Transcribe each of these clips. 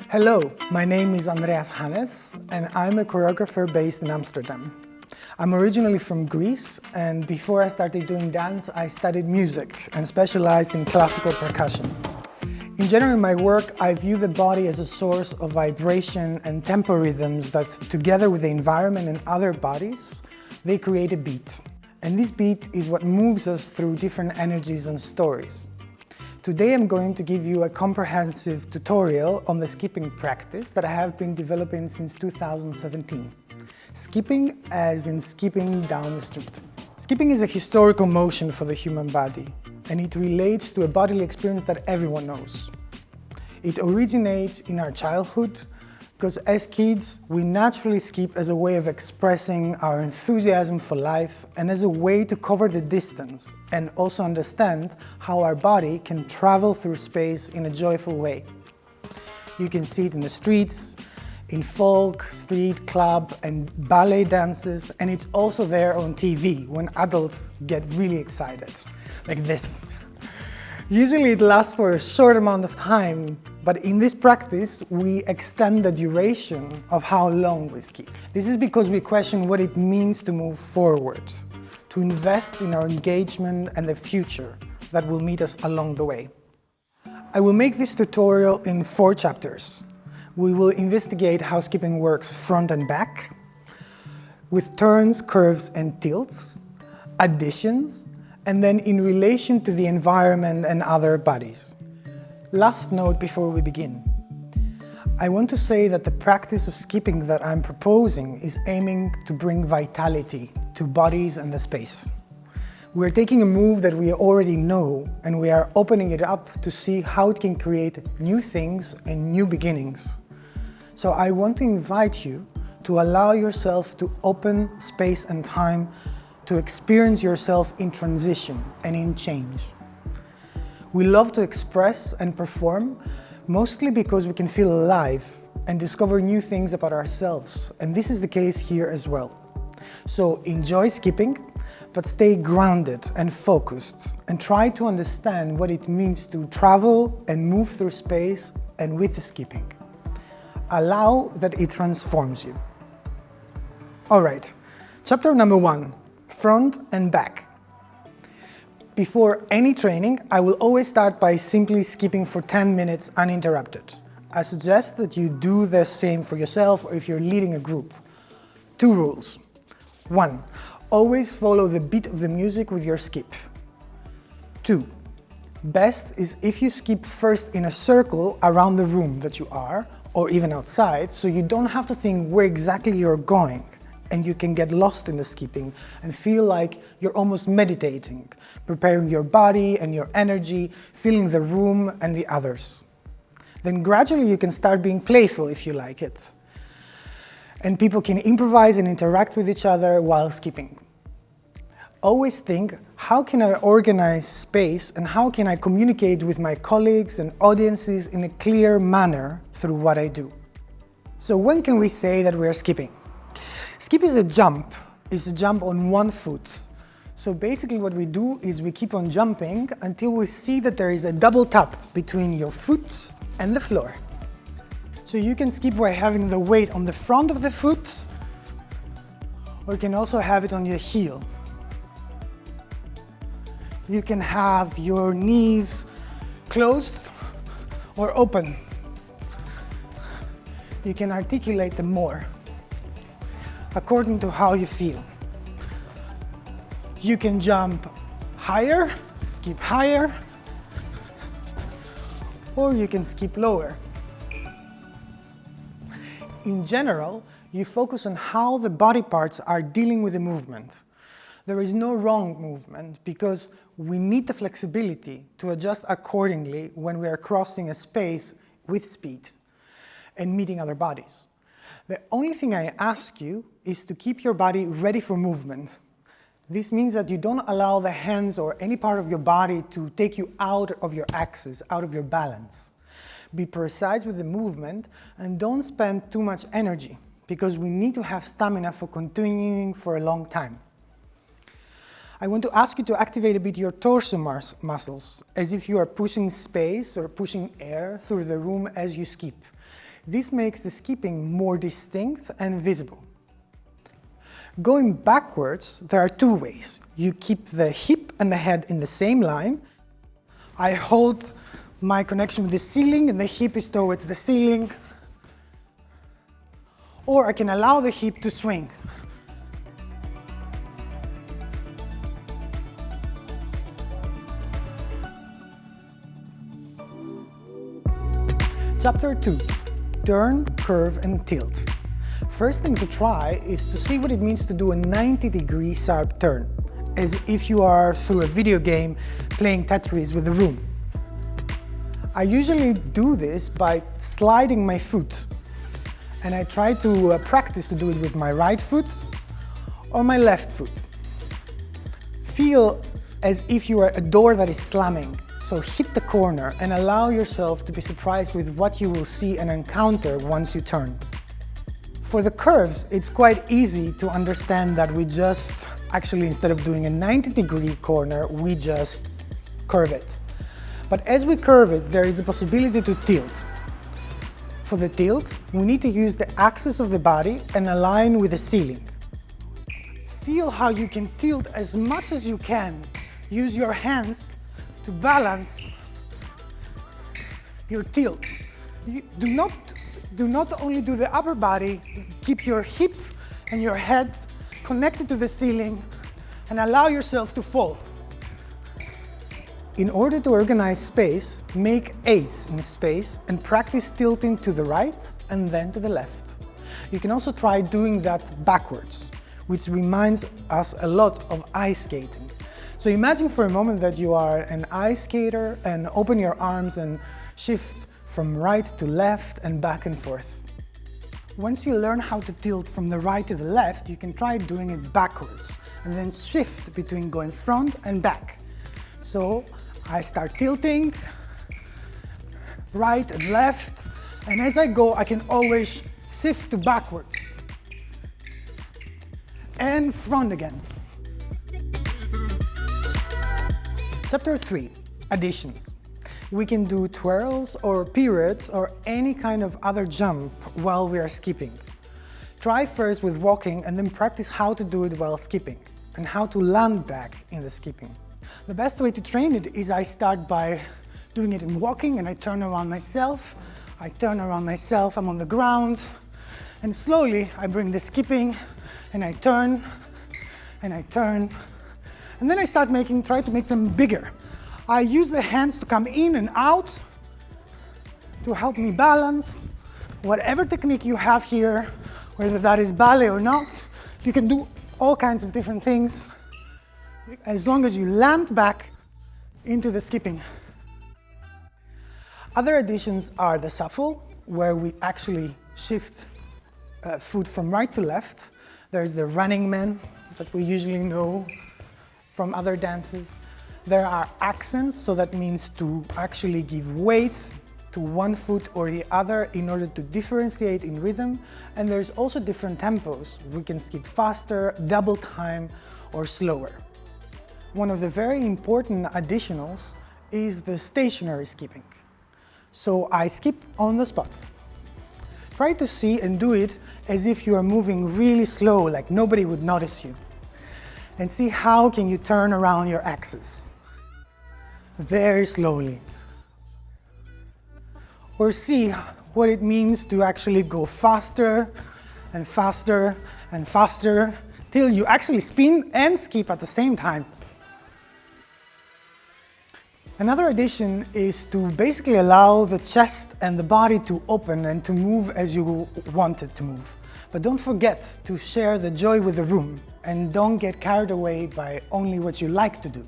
Hello, my name is Andreas Hannes and I'm a choreographer based in Amsterdam. I'm originally from Greece, and before I started doing dance, I studied music and specialized in classical percussion. In general, in my work, I view the body as a source of vibration and tempo rhythms that, together with the environment and other bodies, they create a beat. And this beat is what moves us through different energies and stories. Today I'm going to give you a comprehensive tutorial on the skipping practice that I have been developing since 2017. Skipping as in skipping down the street. Skipping is a historical motion for the human body, and it relates to a bodily experience that everyone knows. It originates in our childhood, because as kids, we naturally skip as a way of expressing our enthusiasm for life and as a way to cover the distance and also understand how our body can travel through space in a joyful way. You can see it in the streets, in folk, street, club and ballet dances, and it's also there on TV when adults get really excited, like this. Usually it lasts for a short amount of time, but in this practice we extend the duration of how long we skip. This is because we question what it means to move forward, to invest in our engagement and the future that will meet us along the way. I will make this tutorial in 4 chapters. We will investigate how skipping works front and back, with turns, curves and tilts, additions, and then in relation to the environment and other bodies. Last note before we begin. I want to say that the practice of skipping that I'm proposing is aiming to bring vitality to bodies and the space. We're taking a move that we already know and we are opening it up to see how it can create new things and new beginnings. So I want to invite you to allow yourself to open space and time to experience yourself in transition and in change. We love to express and perform, mostly because we can feel alive and discover new things about ourselves, and this is the case here as well. So enjoy skipping, but stay grounded and focused, and try to understand what it means to travel and move through space and with the skipping. Allow that it transforms you. All right, chapter number 1. Front and back. Before any training, I will always start by simply skipping for 10 minutes uninterrupted. I suggest that you do the same for yourself or if you're leading a group. 2 rules. 1. Always follow the beat of the music with your skip. 2. Best is if you skip first in a circle around the room that you are, or even outside, so you don't have to think where exactly you're going. And you can get lost in the skipping and feel like you're almost meditating, preparing your body and your energy, feeling the room and the others. Then gradually you can start being playful if you like it. And people can improvise and interact with each other while skipping. Always think, how can I organize space and how can I communicate with my colleagues and audiences in a clear manner through what I do? So when can we say that we are skipping? Skip is a jump. It's a jump on one foot. So basically what we do is we keep on jumping until we see that there is a double tap between your foot and the floor. So you can skip by having the weight on the front of the foot, or you can also have it on your heel. You can have your knees closed or open. You can articulate them more, according to how you feel. You can jump higher, skip higher, or you can skip lower. In general, you focus on how the body parts are dealing with the movement. There is no wrong movement because we need the flexibility to adjust accordingly when we are crossing a space with speed and meeting other bodies. The only thing I ask you is to keep your body ready for movement. This means that you don't allow the hands or any part of your body to take you out of your axis, out of your balance. Be precise with the movement and don't spend too much energy because we need to have stamina for continuing for a long time. I want to ask you to activate a bit your torso muscles, as if you are pushing space or pushing air through the room as you skip. This makes the skipping more distinct and visible. Going backwards, there are two ways. You keep the hip and the head in the same line. I hold my connection with the ceiling and the hip is towards the ceiling. Or I can allow the hip to swing. Chapter 2. Turn, curve and tilt. First thing to try is to see what it means to do a 90-degree sharp turn, as if you are through a video game playing Tetris with the room. I usually do this by sliding my foot, and I try to practice to do it with my right foot or my left foot. Feel as if you are a door that is slamming. So hit the corner and allow yourself to be surprised with what you will see and encounter once you turn. For the curves, it's quite easy to understand that we just, actually instead of doing a 90-degree corner, we just curve it. But as we curve it, there is the possibility to tilt. For the tilt, we need to use the axis of the body and align with the ceiling. Feel how you can tilt as much as you can. Use your hands to balance your tilt. You do not only do the upper body, keep your hip and your head connected to the ceiling and allow yourself to fall. In order to organize space, make 8s in space and practice tilting to the right and then to the left. You can also try doing that backwards, which reminds us a lot of ice skating. So imagine for a moment that you are an ice skater and open your arms and shift from right to left and back and forth. Once you learn how to tilt from the right to the left, you can try doing it backwards and then shift between going front and back. So I start tilting right and left, and as I go, I can always shift to backwards and front again. Chapter 3. Additions. We can do twirls or pirouettes or any kind of other jump while we are skipping. Try first with walking and then practice how to do it while skipping and how to land back in the skipping. The best way to train it is I start by doing it in walking and I turn around myself. I'm on the ground, and slowly I bring the skipping and I turn and I turn. And then I start try to make them bigger. I use the hands to come in and out to help me balance. Whatever technique you have here, whether that is ballet or not, you can do all kinds of different things as long as you land back into the skipping. Other additions are the shuffle, where we actually shift foot from right to left. There's the running man that we usually know from other dances. There are accents, so that means to actually give weight to one foot or the other in order to differentiate in rhythm. And there's also different tempos. We can skip faster, double time, or slower. One of the very important additionals is the stationary skipping. So I skip on the spot. Try to see and do it as if you are moving really slow, like nobody would notice you. And see how can you turn around your axis. Very slowly. Or see what it means to actually go faster and faster and faster till you actually spin and skip at the same time. Another addition is to basically allow the chest and the body to open and to move as you want it to move. But don't forget to share the joy with the room and don't get carried away by only what you like to do.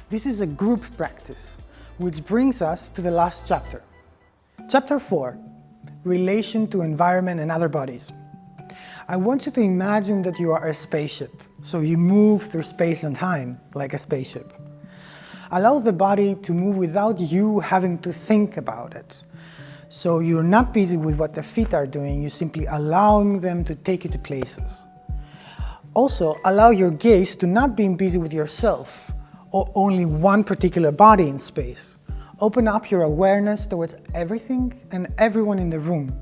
This is a group practice, which brings us to the last chapter. Chapter 4, Relation to Environment and Other Bodies. I want you to imagine that you are a spaceship, so you move through space and time like a spaceship. Allow the body to move without you having to think about it. So you're not busy with what the feet are doing, you're simply allowing them to take you to places. Also, allow your gaze to not be busy with yourself or only one particular body in space. Open up your awareness towards everything and everyone in the room.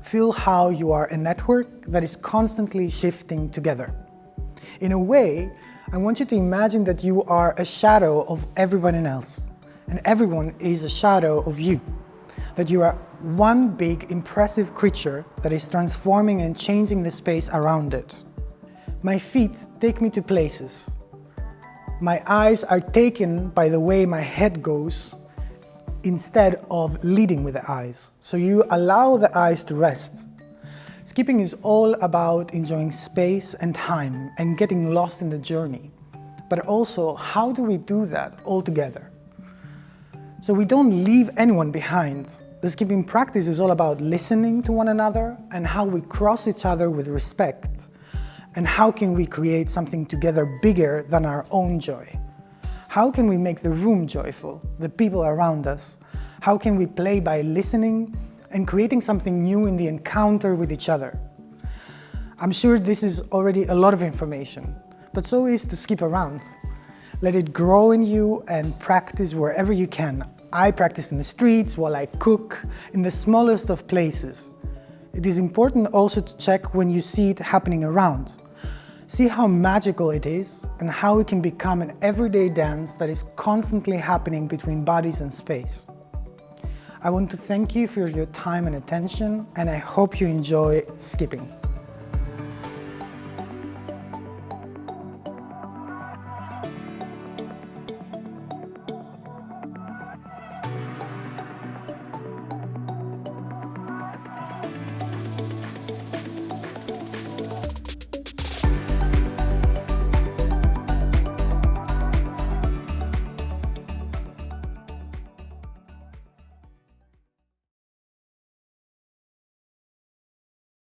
Feel how you are a network that is constantly shifting together. In a way, I want you to imagine that you are a shadow of everyone else, and everyone is a shadow of you. That you are one big, impressive creature that is transforming and changing the space around it. My feet take me to places. My eyes are taken by the way my head goes instead of leading with the eyes. So you allow the eyes to rest. Skipping is all about enjoying space and time and getting lost in the journey. But also, how do we do that all together? So we don't leave anyone behind. The skipping practice is all about listening to one another and how we cross each other with respect. And how can we create something together bigger than our own joy? How can we make the room joyful, the people around us? How can we play by listening and creating something new in the encounter with each other? I'm sure this is already a lot of information, but so is to skip around. Let it grow in you and practice wherever you can. I practice in the streets, while I cook, in the smallest of places. It is important also to check when you see it happening around. See how magical it is and how it can become an everyday dance that is constantly happening between bodies and space. I want to thank you for your time and attention, and I hope you enjoy skipping.